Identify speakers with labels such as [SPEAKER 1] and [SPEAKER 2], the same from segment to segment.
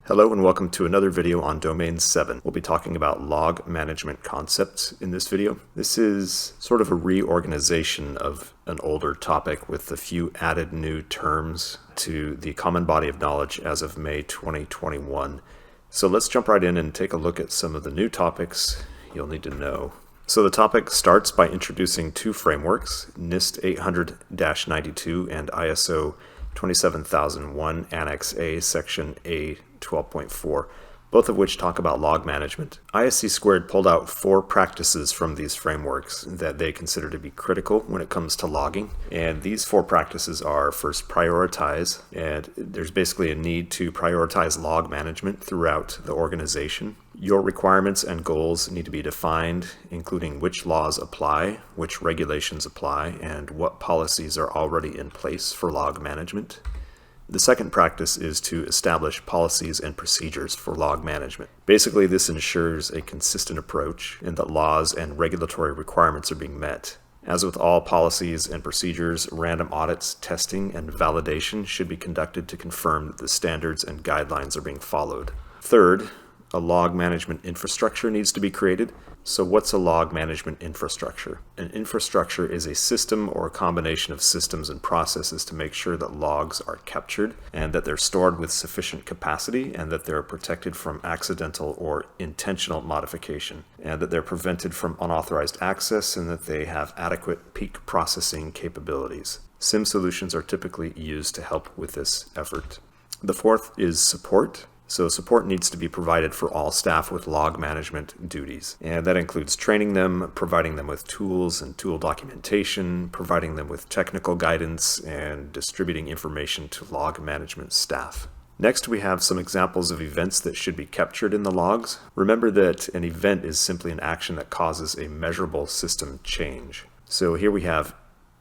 [SPEAKER 1] Hello and welcome to another video on Domain 7. We'll be talking about log management concepts in this video. This is sort of a reorganization of an older topic with a few added new terms to the common body of knowledge as of May 2021. So let's jump right in and take a look at some of the new topics you'll need to know. So the topic starts by introducing two frameworks, NIST 800-92 and ISO 27001 Annex A, Section A 12.4, both of which talk about log management. ISC² pulled out 4 practices from these frameworks that they consider to be critical when it comes to logging. And these 4 practices are: first, prioritize, and there's basically a need to prioritize log management throughout the organization. Your requirements and goals need to be defined, including which laws apply, which regulations apply, and what policies are already in place for log management. The second practice is to establish policies and procedures for log management. Basically, this ensures a consistent approach and that laws and regulatory requirements are being met. As with all policies and procedures, random audits, testing, and validation should be conducted to confirm that the standards and guidelines are being followed. Third, a log management infrastructure needs to be created. So what's a log management infrastructure? An infrastructure is a system or a combination of systems and processes to make sure that logs are captured and that they're stored with sufficient capacity and that they're protected from accidental or intentional modification and that they're prevented from unauthorized access and that they have adequate peak processing capabilities. SIEM solutions are typically used to help with this effort. The fourth is support. So support needs to be provided for all staff with log management duties. And that includes training them, providing them with tools and tool documentation, providing them with technical guidance, and distributing information to log management staff. Next, we have some examples of events that should be captured in the logs. Remember that an event is simply an action that causes a measurable system change. So here we have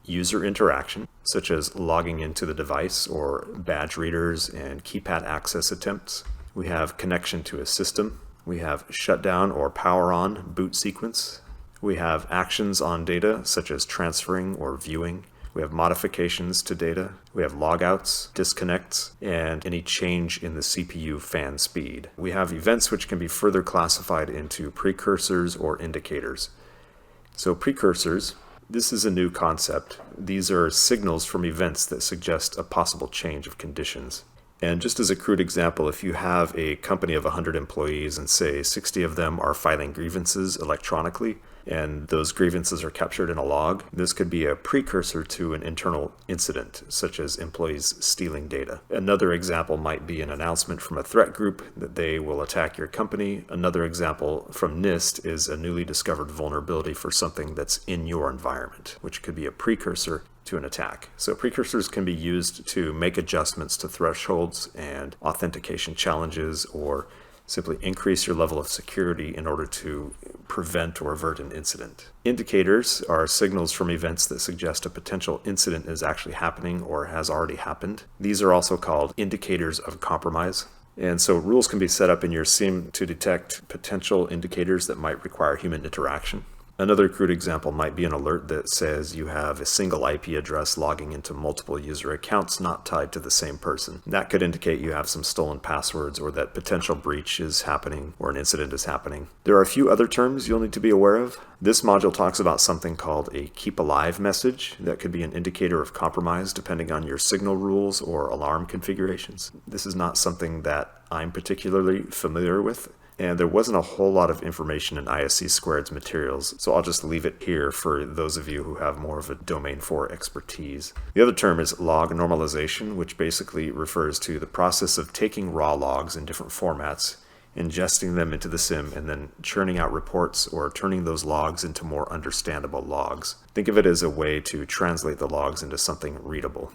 [SPEAKER 1] user interaction, such as logging into the device or badge readers and keypad access attempts. We have connection to a system. We have shutdown or power on boot sequence. We have actions on data, such as transferring or viewing. We have modifications to data. We have logouts, disconnects, and any change in the CPU fan speed. We have events which can be further classified into precursors or indicators. So precursors, this is a new concept. These are signals from events that suggest a possible change of conditions. And just as a crude example, if you have a company of 100 employees and say 60 of them are filing grievances electronically, and those grievances are captured in a log, this could be a precursor to an internal incident, such as employees stealing data. Another example might be an announcement from a threat group that they will attack your company. Another example from NIST is a newly discovered vulnerability for something that's in your environment, which could be a precursor to an attack. So precursors can be used to make adjustments to thresholds and authentication challenges, or simply increase your level of security in order to prevent or avert an incident. Indicators are signals from events that suggest a potential incident is actually happening or has already happened. These are also called indicators of compromise. And so rules can be set up in your SIEM to detect potential indicators that might require human interaction. Another crude example might be an alert that says you have a single IP address logging into multiple user accounts not tied to the same person. That could indicate you have some stolen passwords or that potential breach is happening or an incident is happening. There are a few other terms you'll need to be aware of. This module talks about something called a keep alive message that could be an indicator of compromise depending on your signal rules or alarm configurations. This is not something that I'm particularly familiar with, and there wasn't a whole lot of information in ISC²'s materials, so I'll just leave it here for those of you who have more of a Domain 4 expertise. The other term is log normalization, which basically refers to the process of taking raw logs in different formats, ingesting them into the SIEM, and then churning out reports or turning those logs into more understandable logs. Think of it as a way to translate the logs into something readable.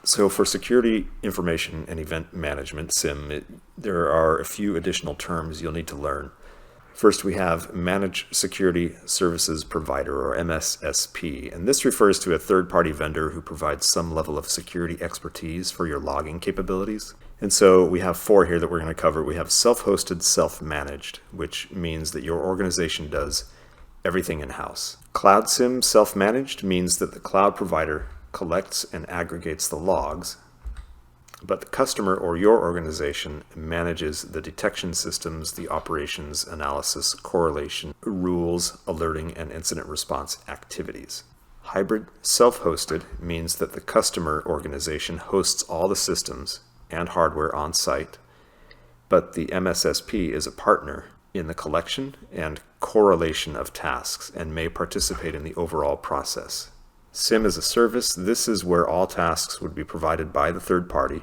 [SPEAKER 1] So for security information and event management, SIEM, there are a few additional terms you'll need to learn. First, we have Managed Security Services Provider, or MSSP, and this refers to a third-party vendor who provides some level of security expertise for your logging capabilities. And so we have 4 here that we're going to cover. We have self-hosted, self-managed, which means that your organization does everything in-house. Cloud SIEM self-managed means that the cloud provider collects and aggregates the logs but the customer or your organization manages the detection systems, the operations, analysis, correlation, rules, alerting, and incident response activities. Hybrid self-hosted means that the customer organization hosts all the systems and hardware on site, but the MSSP is a partner in the collection and correlation of tasks and may participate in the overall process. SIEM as a service, this is where all tasks would be provided by the third party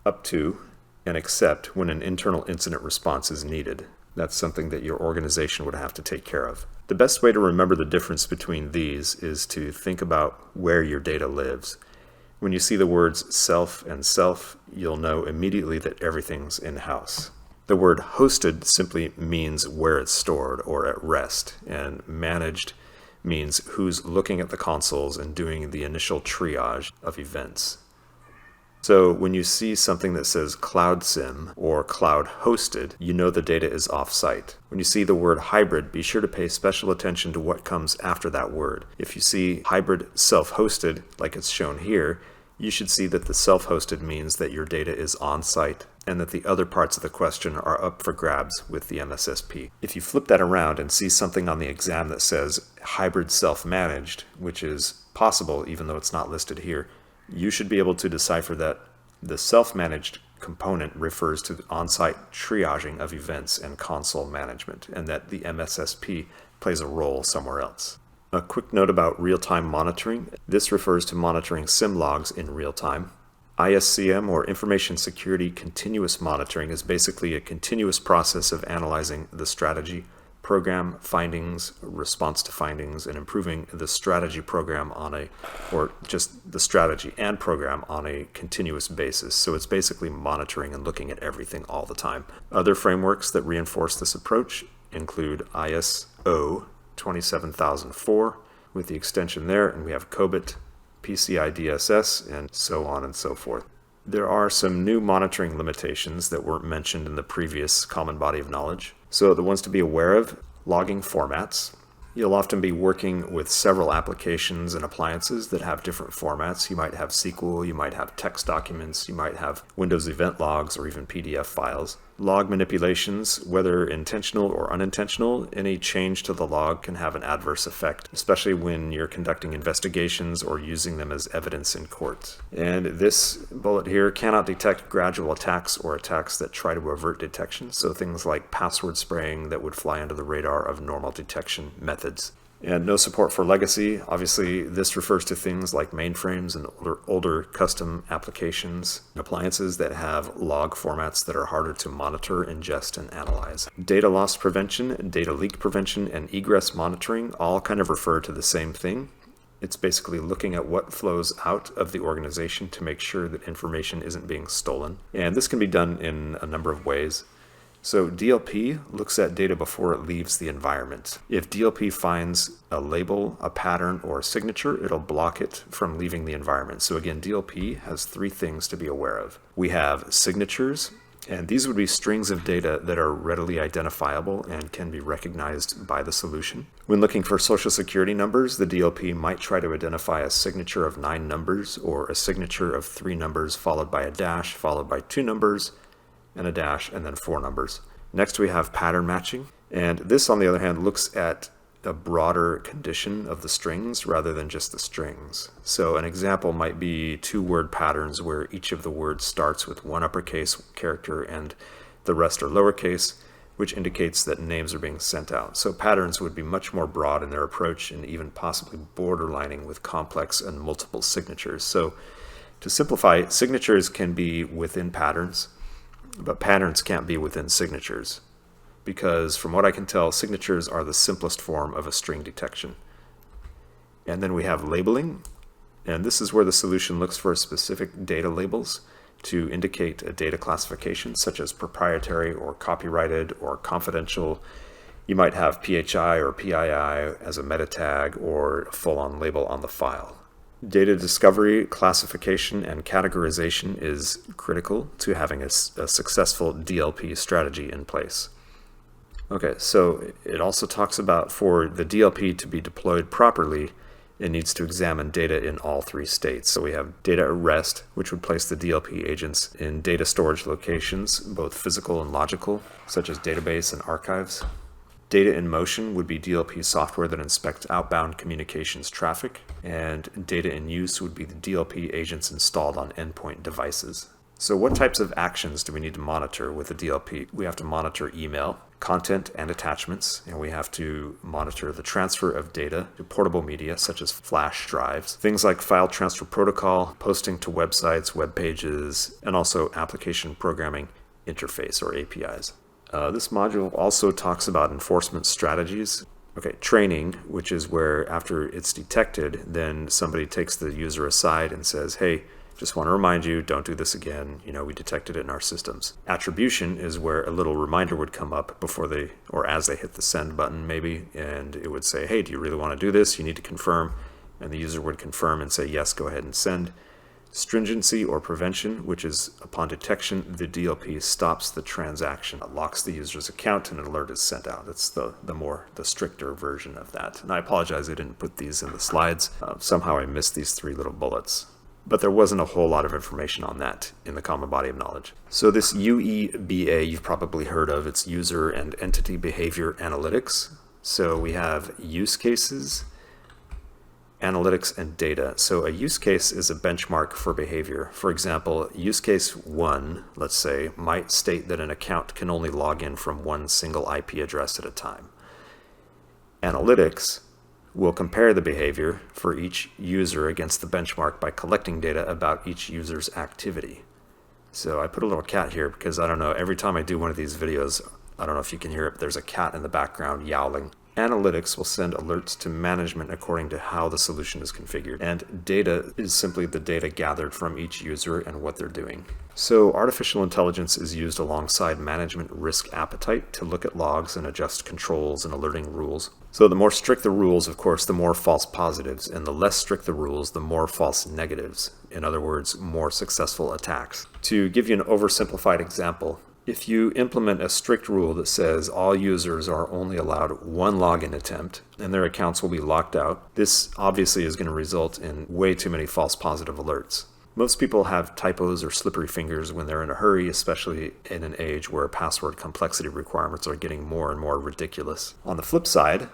[SPEAKER 1] up to and except when an internal incident response is needed. That's something that your organization would have to take care of. The best way to remember the difference between these is to think about where your data lives. When you see the words self and self, you'll know immediately that everything's in-house. The word hosted simply means where it's stored or at rest, and managed means who's looking at the consoles and doing the initial triage of events. So when you see something that says Cloud SIEM or Cloud Hosted, you know the data is off-site. When you see the word hybrid, be sure to pay special attention to what comes after that word. If you see hybrid self-hosted, like it's shown here, you should see that the self-hosted means that your data is on-site and that the other parts of the question are up for grabs with the MSSP. If you flip that around and see something on the exam that says hybrid self-managed, which is possible even though it's not listed here, you should be able to decipher that the self-managed component refers to the on-site triaging of events and console management, and that the MSSP plays a role somewhere else. A quick note about real-time monitoring. This refers to monitoring SIEM logs in real time. ISCM, or Information Security Continuous Monitoring, is basically a continuous process of analyzing the strategy, program findings, response to findings, and improving the strategy program or just the strategy and program on a continuous basis. So it's basically monitoring and looking at everything all the time. Other frameworks that reinforce this approach include ISO 27004 with the extension there, and we have COBIT, PCI DSS, and so on and so forth. There are some new monitoring limitations that weren't mentioned in the previous common body of knowledge. So the ones to be aware of: logging formats. You'll often be working with several applications and appliances that have different formats. You might have SQL, you might have text documents, you might have Windows event logs, or even PDF files. Log manipulations, whether intentional or unintentional, any change to the log can have an adverse effect, especially when you're conducting investigations or using them as evidence in court. And this bullet here cannot detect gradual attacks or attacks that try to avert detection, so things like password spraying that would fly under the radar of normal detection methods. And no support for legacy. Obviously, this refers to things like mainframes and older custom applications and appliances that have log formats that are harder to monitor, ingest, and analyze. Data loss prevention, data leak prevention, and egress monitoring all kind of refer to the same thing. It's basically looking at what flows out of the organization to make sure that information isn't being stolen. And this can be done in a number of ways. So DLP looks at data before it leaves the environment. If DLP finds a label, a pattern, or a signature, it'll block it from leaving the environment. So again, DLP has three things to be aware of. We have signatures, and these would be strings of data that are readily identifiable and can be recognized by the solution. When looking for social security numbers, the DLP might try to identify a signature of 9 numbers or a signature of 3 numbers followed by a dash, followed by 2 numbers, and a dash, and then 4 numbers. Next we have pattern matching, and this on the other hand looks at a broader condition of the strings rather than just the strings. So an example might be 2-word patterns where each of the words starts with one uppercase character and the rest are lowercase, which indicates that names are being sent out. So patterns would be much more broad in their approach and even possibly borderlining with complex and multiple signatures. So to simplify, signatures can be within patterns, but patterns can't be within signatures, because from what I can tell, signatures are the simplest form of a string detection. And then we have labeling, and this is where the solution looks for specific data labels to indicate a data classification, such as proprietary or copyrighted or confidential. You might have PHI or PII as a meta tag or a full-on label on the file. Data discovery, classification, and categorization is critical to having a successful DLP strategy in place. Okay, so it also talks about for the DLP to be deployed properly, it needs to examine data in all three states. So we have data at rest, which would place the DLP agents in data storage locations, both physical and logical, such as database and archives. Data in motion would be DLP software that inspects outbound communications traffic, and data in use would be the DLP agents installed on endpoint devices. So what types of actions do we need to monitor with a DLP? We have to monitor email, content and attachments, and we have to monitor the transfer of data to portable media such as flash drives, things like file transfer protocol, posting to websites, web pages, and also application programming interface or APIs. This module also talks about enforcement strategies. Okay, training, which is where after it's detected, then somebody takes the user aside and says, hey, just want to remind you, don't do this again. We detected it in our systems. Attribution is where a little reminder would come up before they, or as they hit the send button maybe, and it would say, hey, do you really want to do this? You need to confirm. And the user would confirm and say, yes, go ahead and send. Stringency or prevention, which is upon detection, the DLP stops the transaction, locks the user's account, and an alert is sent out. It's the stricter version of that. And I apologize I didn't put these in the slides. Somehow I missed these three little bullets. But there wasn't a whole lot of information on that in the common body of knowledge. So this UEBA you've probably heard of. It's User and Entity Behavior Analytics. So we have use cases, analytics, and data. So a use case is a benchmark for behavior. For example, use case 1, let's say, might state that an account can only log in from one single IP address at a time. Analytics will compare the behavior for each user against the benchmark by collecting data about each user's activity. So I put a little cat here because I don't know, every time I do one of these videos, I don't know if you can hear it, but there's a cat in the background yowling. Analytics will send alerts to management according to how the solution is configured. And data is simply the data gathered from each user and what they're doing. So artificial intelligence is used alongside management risk appetite to look at logs and adjust controls and alerting rules. So the more strict the rules, of course, the more false positives, and the less strict the rules, the more false negatives. In other words, more successful attacks. To give you an oversimplified example, if you implement a strict rule that says all users are only allowed one login attempt and their accounts will be locked out, this obviously is going to result in way too many false positive alerts. Most people have typos or slippery fingers when they're in a hurry, especially in an age where password complexity requirements are getting more and more ridiculous. On the flip side,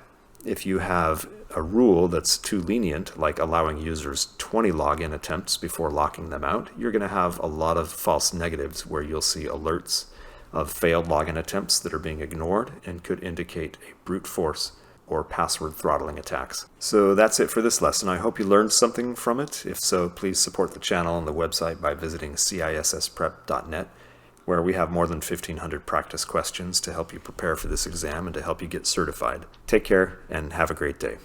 [SPEAKER 1] if you have a rule that's too lenient, like allowing users 20 login attempts before locking them out, you're going to have a lot of false negatives where you'll see alerts of failed login attempts that are being ignored and could indicate a brute force or password throttling attacks. So that's it for this lesson. I hope you learned something from it. If so, please support the channel and the website by visiting CISSprep.net, where we have more than 1,500 practice questions to help you prepare for this exam and to help you get certified. Take care and have a great day.